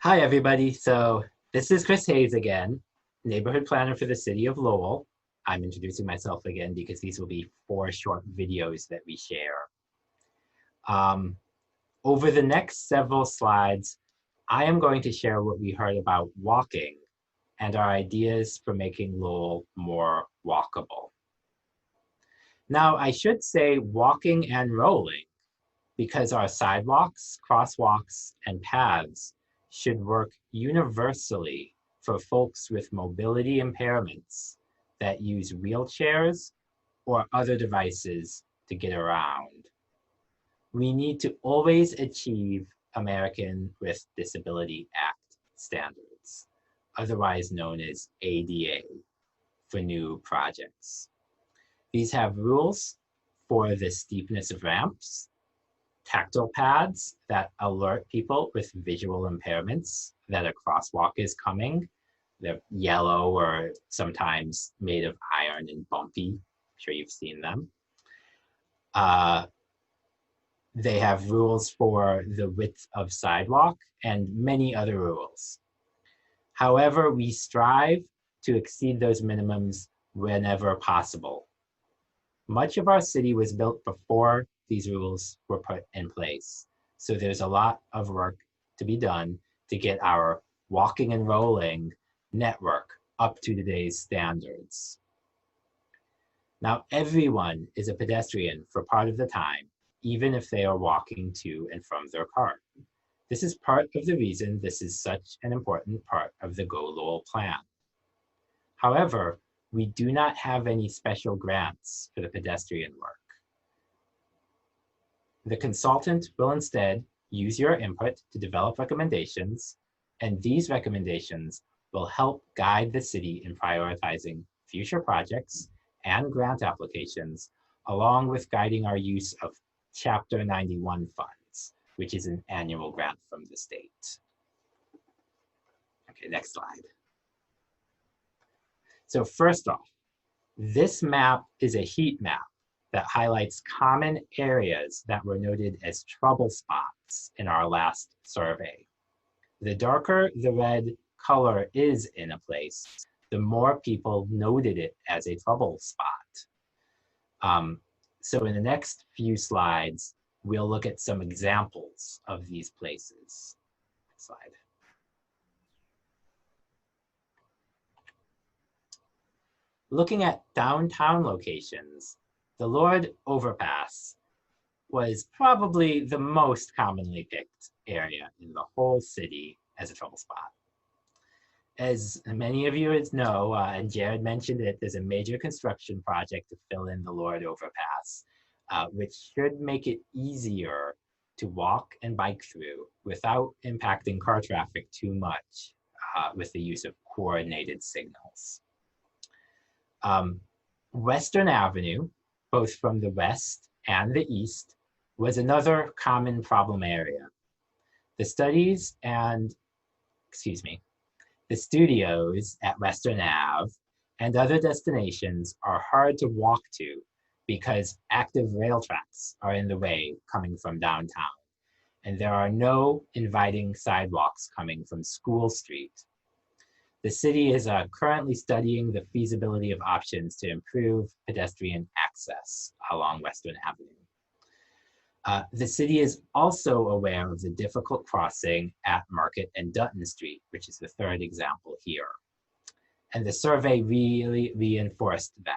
Hi, everybody. So this is Chris Hayes again, neighborhood planner for the city of Lowell. I'm introducing myself again because these will be 4 short videos that we share. Um, Over the next several slides, I am going to share what we heard about walking and our ideas for making Lowell more walkable. Now, I should say walking and rolling because our sidewalks, crosswalks, and paths should work universally for folks with mobility impairments that use wheelchairs or other devices to get around. We need to always achieve American with Disability Act standards, otherwise known as ADA, for new projects. These have rules for the steepness of ramps, tactile pads that alert people with visual impairments that a crosswalk is coming. They're yellow or sometimes made of iron and bumpy. I'm sure you've seen them. They have rules for the width of sidewalk and many other rules. However, we strive to exceed those minimums whenever possible. Much of our city was built before these rules were put in place. So there's a lot of work to be done to get our walking and rolling network up to today's standards. Now, everyone is a pedestrian for part of the time, even if they are walking to and from their car. This is part of the reason this is such an important part of the GoLowell plan. However, we do not have any special grants for the pedestrian work. The consultant will instead use your input to develop recommendations, and these recommendations will help guide the city in prioritizing future projects and grant applications, along with guiding our use of Chapter 91 funds, which is an annual grant from the state. Okay, next slide. So first off, this map is a heat map that highlights common areas that were noted as trouble spots in our last survey. The darker the red color is in a place, the more people noted it as a trouble spot. So in the next few slides, we'll look at some examples of these places. Next slide. Looking at downtown locations, the Lord Overpass was probably the most commonly picked area in the whole city as a trouble spot. As many of you know, and Jared mentioned it, there's a major construction project to fill in the Lord Overpass, which should make it easier to walk and bike through without impacting car traffic too much with the use of coordinated signals. Western Avenue, both from the west and the east, was another common problem area. The studios at Western Ave and other destinations are hard to walk to because active rail tracks are in the way coming from downtown, and there are no inviting sidewalks coming from School Street. The city is currently studying the feasibility of options to improve pedestrian access along Western Avenue. The city is also aware of the difficult crossing at Market and Dutton Street, which is the third example here. And the survey really reinforced that.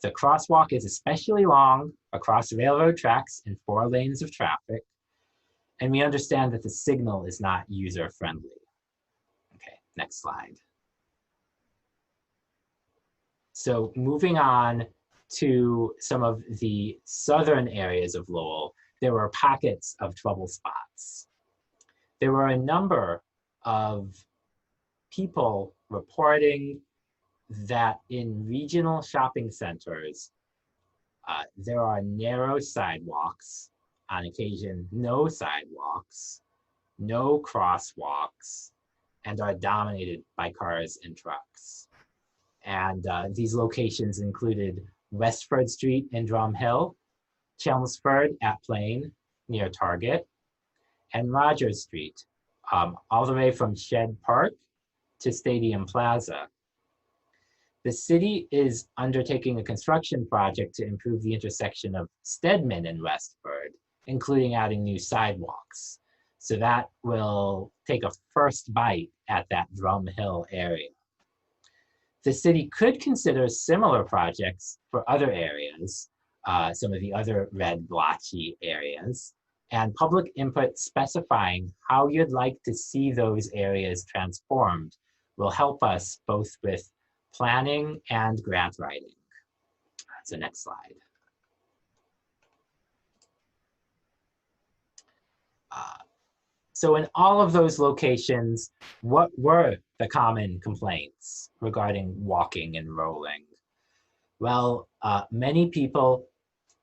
The crosswalk is especially long across railroad tracks in 4 lanes of traffic, and we understand that the signal is not user-friendly. Okay, next slide. So moving on to some of the southern areas of Lowell, there were pockets of trouble spots. There were a number of people reporting that in regional shopping centers, there are narrow sidewalks, on occasion no sidewalks, no crosswalks, and are dominated by cars and trucks. And these locations included Westford Street in Drum Hill, Chelmsford at Plain near Target, and Rogers Street all the way from Shed Park to Stadium Plaza. The city is undertaking a construction project to improve the intersection of Stedman and Westford, including adding new sidewalks. So that will take a first bite at that Drum Hill area. The city could consider similar projects for other areas, some of the other red blotchy areas, and public input specifying how you'd like to see those areas transformed will help us both with planning and grant writing. So next slide. So in all of those locations, what were the common complaints regarding walking and rolling? Well, many people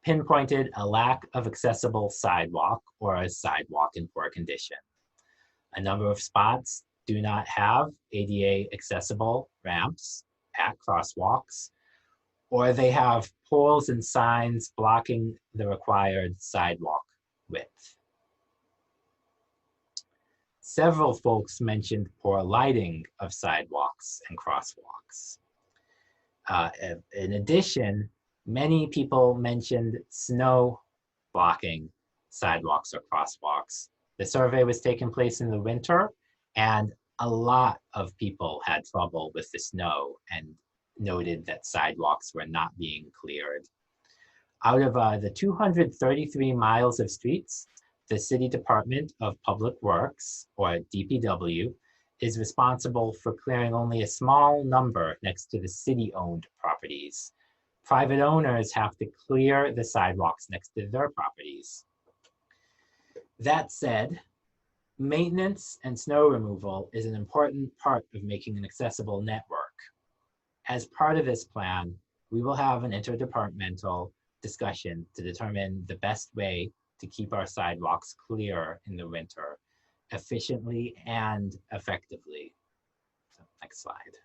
pinpointed a lack of accessible sidewalk or a sidewalk in poor condition. A number of spots do not have ADA accessible ramps at crosswalks, or they have poles and signs blocking the required sidewalk width. Several folks mentioned poor lighting of sidewalks and crosswalks. In addition, many people mentioned snow blocking sidewalks or crosswalks. The survey was taking place in the winter, and a lot of people had trouble with the snow and noted that sidewalks were not being cleared. Out of the 233 miles of streets, the City Department of Public Works, or DPW, is responsible for clearing only a small number next to the city-owned properties. Private owners have to clear the sidewalks next to their properties. That said, maintenance and snow removal is an important part of making an accessible network. As part of this plan, we will have an interdepartmental discussion to determine the best way to keep our sidewalks clear in the winter, efficiently and effectively. So, next slide.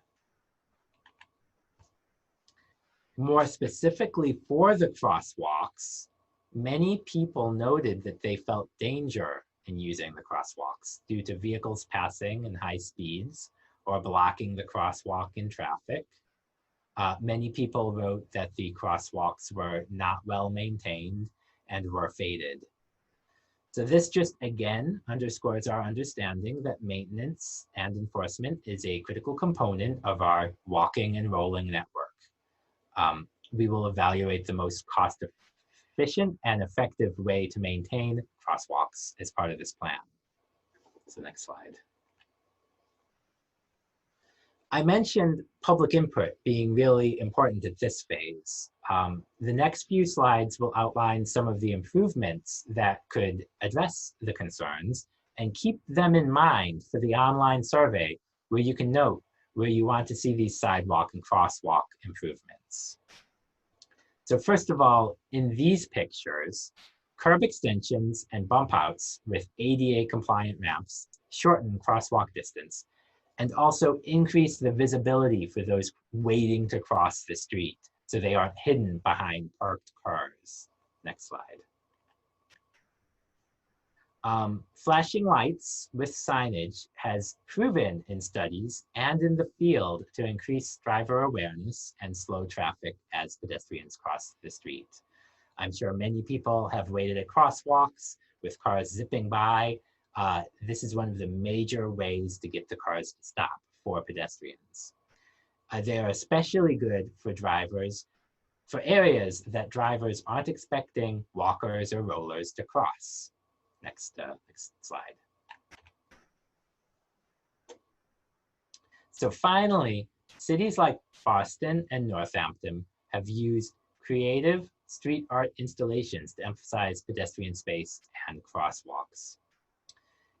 More specifically for the crosswalks, many people noted that they felt danger in using the crosswalks due to vehicles passing in high speeds or blocking the crosswalk in traffic. Many people wrote that the crosswalks were not well maintained and were faded. So this just again underscores our understanding that maintenance and enforcement is a critical component of our walking and rolling network. We will evaluate the most cost-efficient and effective way to maintain crosswalks as part of this plan. So next slide. I mentioned public input being really important at this phase. The next few slides will outline some of the improvements that could address the concerns and keep them in mind for the online survey where you can note where you want to see these sidewalk and crosswalk improvements. So first of all, in these pictures, curb extensions and bump outs with ADA compliant ramps shorten crosswalk distance and also increase the visibility for those waiting to cross the street so they aren't hidden behind parked cars. Next slide. Flashing lights with signage has proven in studies and in the field to increase driver awareness and slow traffic as pedestrians cross the street. I'm sure many people have waited at crosswalks with cars zipping by. This is one of the major ways to get the cars to stop for pedestrians. They are especially good for drivers for areas that drivers aren't expecting walkers or rollers to cross. Next slide. So finally, cities like Boston and Northampton have used creative street art installations to emphasize pedestrian space and crosswalks.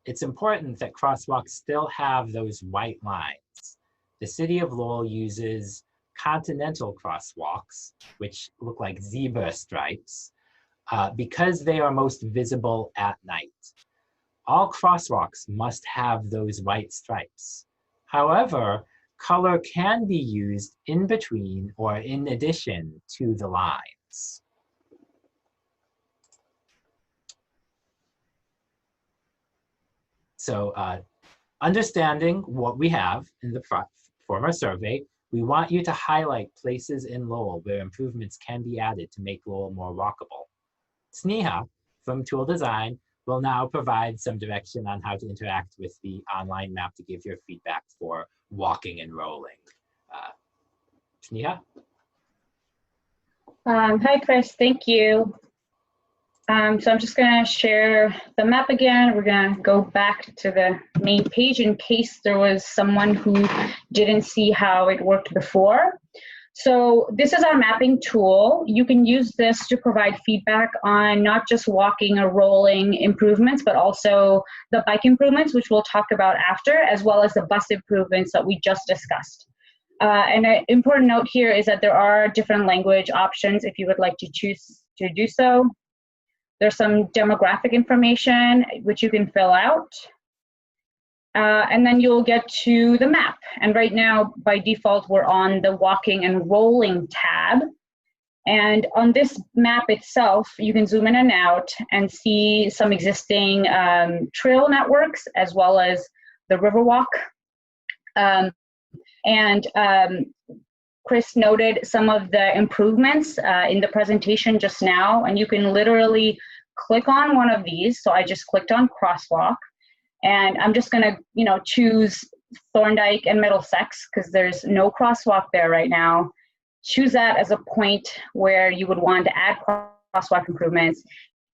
It's important that crosswalks still have those white lines. The city of Lowell uses continental crosswalks, which look like zebra stripes, because they are most visible at night. All crosswalks must have those white stripes. However, color can be used in between or in addition to the lines. So Understanding what we have in the former survey, we want you to highlight places in Lowell where improvements can be added to make Lowell more walkable. Sneha from Tool Design will now provide some direction on how to interact with the online map to give your feedback for walking and rolling. Sneha? Hi, Chris. Thank you. So I'm just going to share the map again. We're going to go back to the main page in case there was someone who didn't see how it worked before. So this is our mapping tool. You can use this to provide feedback on not just walking or rolling improvements, but also the bike improvements, which we'll talk about after, as well as the bus improvements that we just discussed. And an important note here is that there are different language options if you would like to choose to do so. There's some demographic information which you can fill out. And then you'll get to the map. And right now, by default, we're on the walking and rolling tab. And on this map itself, you can zoom in and out and see some existing trail networks as well as the Riverwalk. Chris noted some of the improvements in the presentation just now, and you can literally click on one of these. So I just clicked on crosswalk, and I'm just gonna, choose Thorndike and Middlesex because there's no crosswalk there right now. Choose that as a point where you would want to add crosswalk improvements.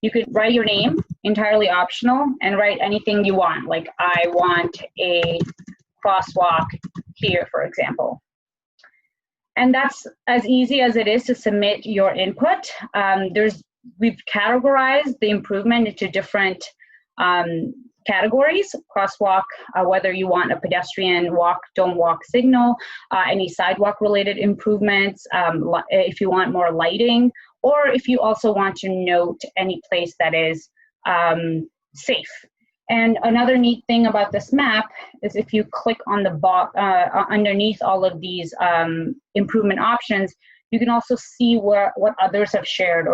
You could write your name, entirely optional, and write anything you want. Like I want a crosswalk here, for example. And that's as easy as it is to submit your input. We've categorized the improvement into different categories. Crosswalk, whether you want a pedestrian walk, don't walk signal, any sidewalk related improvements, if you want more lighting, or if you also want to note any place that is safe. And another neat thing about this map is if you click on the underneath all of these improvement options, you can also see what others have shared. So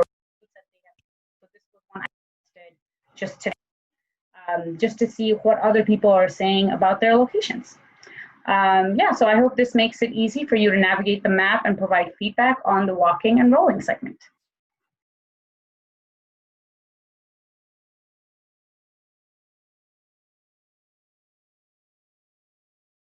this was one I posted just today, just to see what other people are saying about their locations. So I hope this makes it easy for you to navigate the map and provide feedback on the walking and rolling segment.